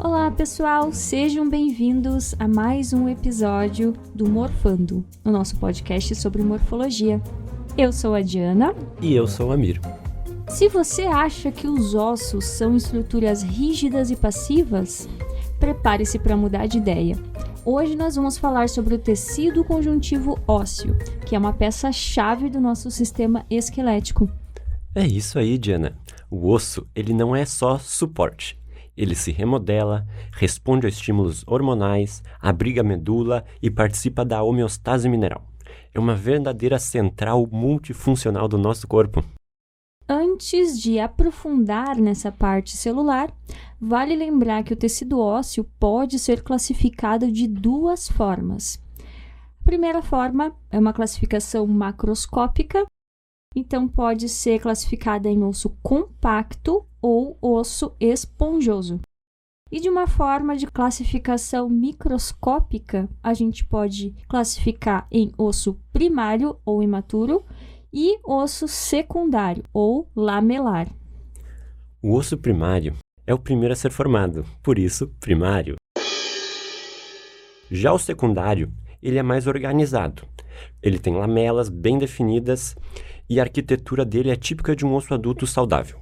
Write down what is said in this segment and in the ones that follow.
Olá pessoal, sejam bem-vindos a mais um episódio do Morfando, o nosso podcast sobre morfologia. Eu sou a Diana. E eu sou o Amir. Se você acha que os ossos são estruturas rígidas e passivas, prepare-se para mudar de ideia. Hoje nós vamos falar sobre o tecido conjuntivo ósseo, que é uma peça-chave do nosso sistema esquelético. É isso aí, Diana. O osso, ele não é só suporte. Ele se remodela, responde a estímulos hormonais, abriga a medula e participa da homeostase mineral. É uma verdadeira central multifuncional do nosso corpo. Antes de aprofundar nessa parte celular, vale lembrar que o tecido ósseo pode ser classificado de duas formas. A primeira forma é uma classificação macroscópica, então pode ser classificada em osso compacto ou osso esponjoso. E de uma forma de classificação microscópica, a gente pode classificar em osso primário ou imaturo e osso secundário ou lamelar. O osso primário é o primeiro a ser formado, por isso, primário. Já o secundário, ele é mais organizado. Ele tem lamelas bem definidas e a arquitetura dele é típica de um osso adulto saudável.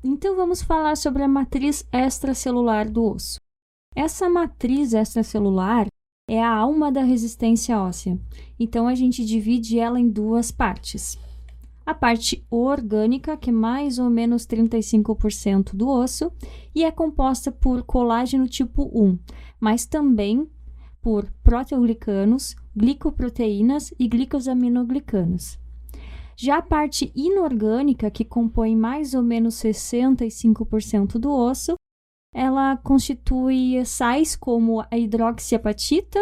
Então vamos falar sobre a matriz extracelular do osso. Essa matriz extracelular é a alma da resistência óssea. Então a gente divide ela em duas partes. A parte orgânica, que é mais ou menos 35% do osso, e é composta por colágeno tipo 1, mas também por proteoglicanos, glicoproteínas e glicosaminoglicanos. Já a parte inorgânica, que compõe mais ou menos 65% do osso, ela constitui sais como a hidroxiapatita,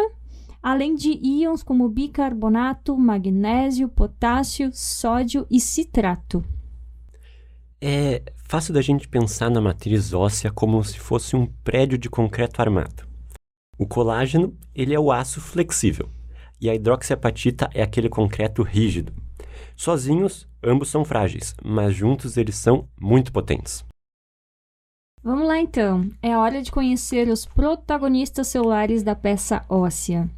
além de íons como bicarbonato, magnésio, potássio, sódio e citrato. É fácil da gente pensar na matriz óssea como se fosse um prédio de concreto armado. O colágeno, ele é o aço flexível, e a hidroxiapatita é aquele concreto rígido. Sozinhos, ambos são frágeis, mas juntos eles são muito potentes. Vamos lá então, é hora de conhecer os protagonistas celulares da peça óssea.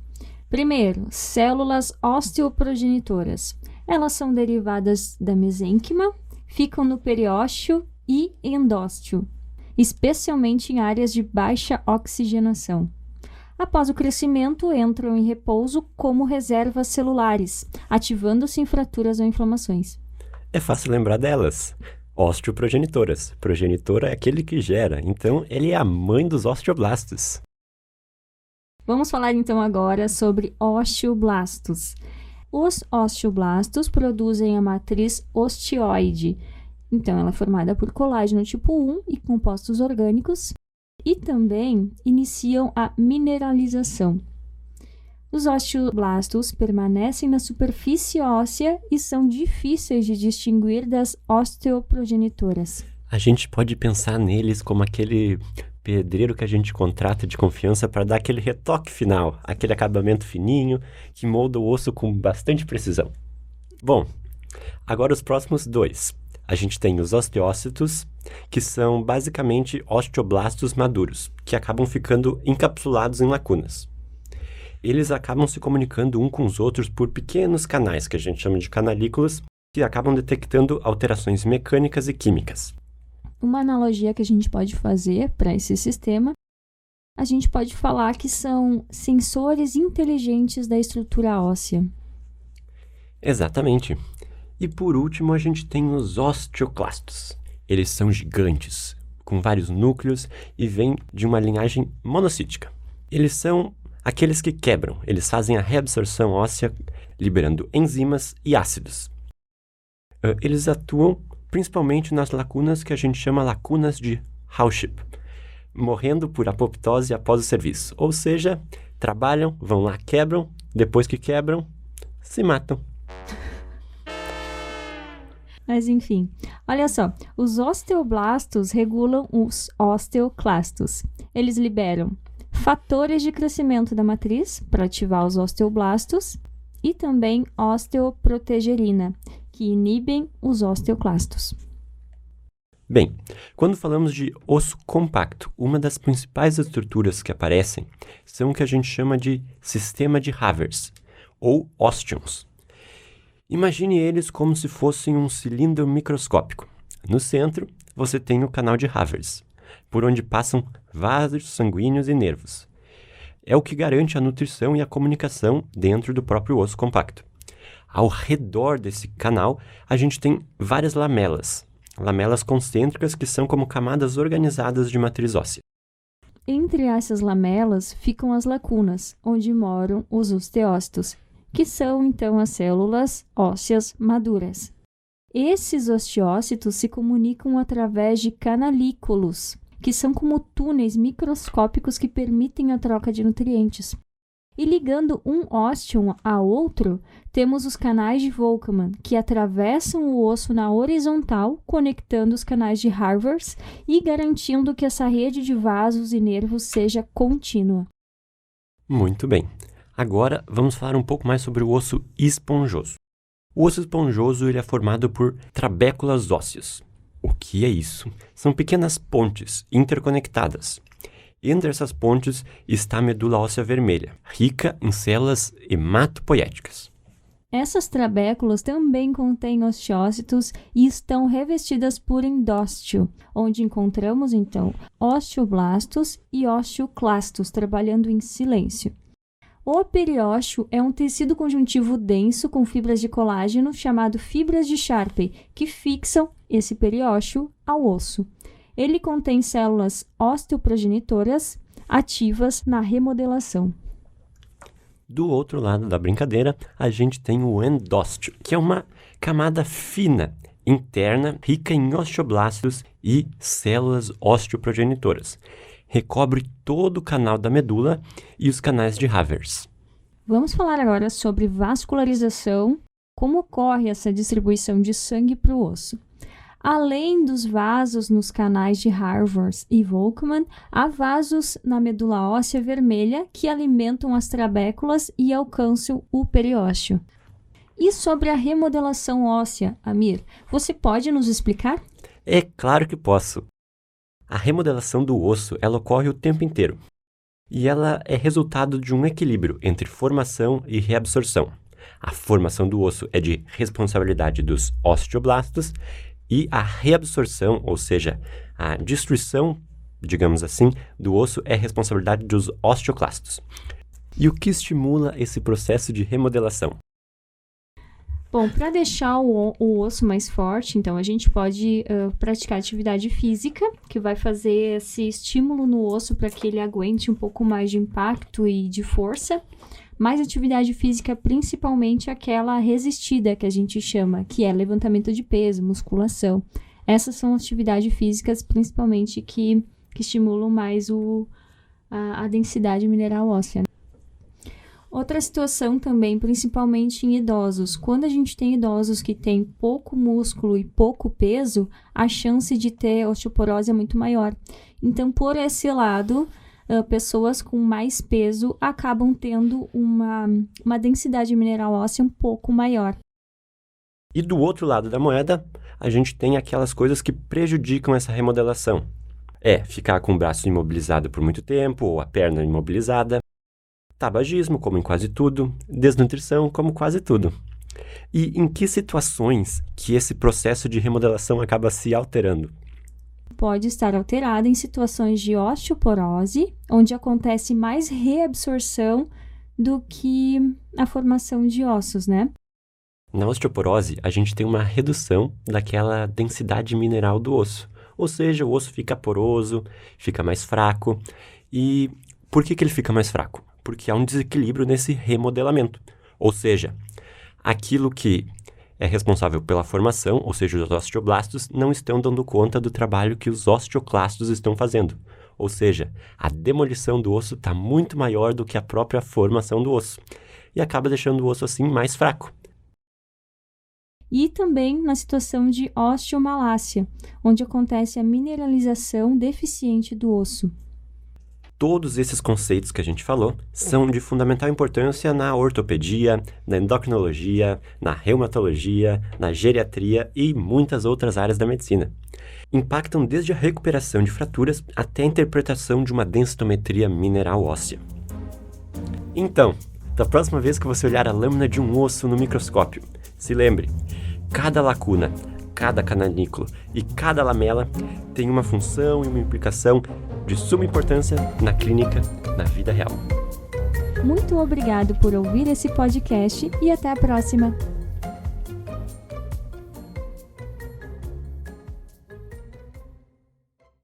Primeiro, células osteoprogenitoras. Elas são derivadas da mesênquima, ficam no periósteo e endósteo, especialmente em áreas de baixa oxigenação. Após o crescimento, entram em repouso como reservas celulares, ativando-se em fraturas ou inflamações. É fácil lembrar delas. Osteoprogenitoras. Progenitor é aquele que gera, então ele é a mãe dos osteoblastos. Vamos falar então agora sobre osteoblastos. Os osteoblastos produzem a matriz osteoide. Então, ela é formada por colágeno tipo 1 e compostos orgânicos, e também iniciam a mineralização. Os osteoblastos permanecem na superfície óssea e são difíceis de distinguir das osteoprogenitoras. A gente pode pensar neles como aquele pedreiro que a gente contrata de confiança para dar aquele retoque final, aquele acabamento fininho que molda o osso com bastante precisão. Bom, agora os próximos dois. A gente tem os osteócitos, que são basicamente osteoblastos maduros, que acabam ficando encapsulados em lacunas. Eles acabam se comunicando um com os outros por pequenos canais, que a gente chama de canalículas, que acabam detectando alterações mecânicas e químicas. Uma analogia que a gente pode fazer para esse sistema, a gente pode falar que são sensores inteligentes da estrutura óssea. Exatamente. E por último, a gente tem os osteoclastos. Eles são gigantes, com vários núcleos e vêm de uma linhagem monocítica. Eles são aqueles que quebram, eles fazem a reabsorção óssea, liberando enzimas e ácidos. Eles atuam principalmente nas lacunas que a gente chama lacunas de Hauship, morrendo por apoptose após o serviço. Ou seja, trabalham, vão lá, quebram, depois que quebram, se matam. Mas enfim, olha só, os osteoblastos regulam os osteoclastos. Eles liberam fatores de crescimento da matriz para ativar os osteoblastos e também osteoprotegerina, que inibem os osteoclastos. Bem, quando falamos de osso compacto, uma das principais estruturas que aparecem são o que a gente chama de sistema de Havers, ou osteons. Imagine eles como se fossem um cilindro microscópico. No centro, você tem o canal de Havers, por onde passam vasos sanguíneos e nervos. É o que garante a nutrição e a comunicação dentro do próprio osso compacto. Ao redor desse canal, a gente tem várias lamelas concêntricas que são como camadas organizadas de matriz óssea. Entre essas lamelas ficam as lacunas, onde moram os osteócitos, que são então as células ósseas maduras. Esses osteócitos se comunicam através de canalículos, que são como túneis microscópicos que permitem a troca de nutrientes. E ligando um ósteon a outro, temos os canais de Volkmann, que atravessam o osso na horizontal, conectando os canais de Havers e garantindo que essa rede de vasos e nervos seja contínua. Muito bem. Agora vamos falar um pouco mais sobre o osso esponjoso. O osso esponjoso ele é formado por trabéculas ósseas. O que é isso? São pequenas pontes interconectadas. Entre essas pontes está a medula óssea vermelha, rica em células hematopoéticas. Essas trabéculas também contêm osteócitos e estão revestidas por endósteo, onde encontramos, então, osteoblastos e osteoclastos trabalhando em silêncio. O periósteo é um tecido conjuntivo denso com fibras de colágeno chamado fibras de Sharpe, que fixam esse periósteo ao osso. Ele contém células osteoprogenitoras ativas na remodelação. Do outro lado da brincadeira, a gente tem o endósteo, que é uma camada fina, interna, rica em osteoblastos e células osteoprogenitoras. Recobre todo o canal da medula e os canais de Havers. Vamos falar agora sobre vascularização, como ocorre essa distribuição de sangue para o osso. Além dos vasos nos canais de Havers e Volkmann, há vasos na medula óssea vermelha que alimentam as trabéculas e alcançam o periósteo. E sobre a remodelação óssea, Amir, você pode nos explicar? É claro que posso. A remodelação do osso ela ocorre o tempo inteiro. E ela é resultado de um equilíbrio entre formação e reabsorção. A formação do osso é de responsabilidade dos osteoblastos e a reabsorção, ou seja, a destruição, digamos assim, do osso é responsabilidade dos osteoclastos. E o que estimula esse processo de remodelação? Bom, para deixar o osso mais forte, então, a gente pode praticar atividade física, que vai fazer esse estímulo no osso para que ele aguente um pouco mais de impacto e de força. Mas atividade física, principalmente aquela resistida, que a gente chama, que é levantamento de peso, musculação. Essas são atividades físicas, principalmente, que estimulam mais a densidade mineral óssea. Outra situação também, principalmente em idosos. Quando a gente tem idosos que têm pouco músculo e pouco peso, a chance de ter osteoporose é muito maior. Então, por esse lado, pessoas com mais peso acabam tendo uma densidade mineral óssea um pouco maior. E do outro lado da moeda, a gente tem aquelas coisas que prejudicam essa remodelação. Ficar com o braço imobilizado por muito tempo, ou a perna imobilizada. Tabagismo, como em quase tudo. Desnutrição, como quase tudo. E em que situações que esse processo de remodelação acaba se alterando? Pode estar alterada em situações de osteoporose, onde acontece mais reabsorção do que a formação de ossos, né? Na osteoporose, a gente tem uma redução daquela densidade mineral do osso. Ou seja, o osso fica poroso, fica mais fraco. E por que ele fica mais fraco? Porque há um desequilíbrio nesse remodelamento. Ou seja, aquilo que é responsável pela formação, ou seja, os osteoblastos, não estão dando conta do trabalho que os osteoclastos estão fazendo. Ou seja, a demolição do osso está muito maior do que a própria formação do osso. E acaba deixando o osso assim mais fraco. E também na situação de osteomalácia, onde acontece a mineralização deficiente do osso. Todos esses conceitos que a gente falou são de fundamental importância na ortopedia, na endocrinologia, na reumatologia, na geriatria e muitas outras áreas da medicina. Impactam desde a recuperação de fraturas até a interpretação de uma densitometria mineral óssea. Então, da próxima vez que você olhar a lâmina de um osso no microscópio, se lembre, cada lacuna, cada cananículo e cada lamela tem uma função e uma implicação de suma importância na clínica, na vida real. Muito obrigado por ouvir esse podcast e até a próxima!